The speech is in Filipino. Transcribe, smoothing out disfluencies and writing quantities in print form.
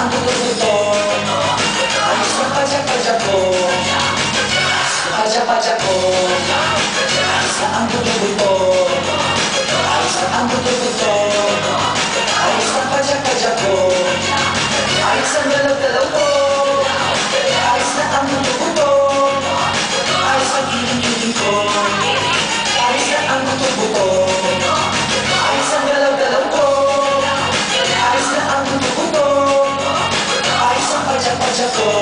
ang buto-buto. Ayos na padyak-padyak ko. Padyak-padyak ko. Ayos na ang buto-buto. Ayos na ang buto-buto. Ayos na padyak-padyak ko. Ayos ang galaw-galaw ko. Ayos na ang buto-buto. Ayos ang giling-giling ko. Ayos na ang buto-buto. Ayos ang galaw-galaw ko. Ayos na ang buto-buto. Ayos ang padyak-padyak ko.